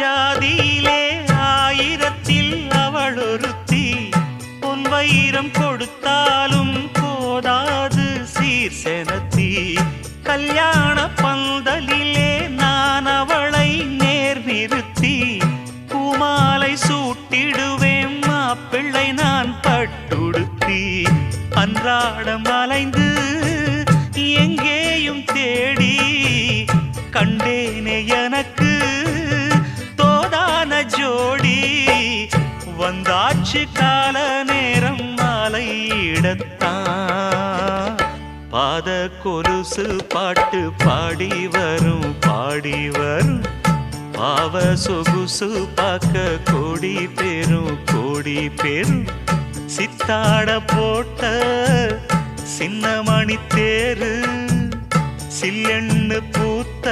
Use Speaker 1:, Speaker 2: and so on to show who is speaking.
Speaker 1: ஜாதியிலே ஆயிரத்தில் அவள் ஒருத்தி பொன் வைரம் கொடுத்தாலும் போதாது சீர் செனத்தி கல்யாண பந்தலிலே நான் அவளை நேர் நிறுத்தி பூமாலை சூட்டிடுவேன் மாப்பிள்ளை நான் பட்டுடுத்தி அன்றாடம் அலைந்து எங்கேயும் தேடி கண்டேனே எனக்கு தோதான ஜோடி வந்தாச்சு கால நேரம் மாலையிடத்தான் பாத கொலுசு பாட்டு பாடி வரும் பாவ சொகுசு பார்க்க கோடி பேரும் சித்தாட போட்ட சின்ன மணி தேரு சில்லெண்ணு பூத்த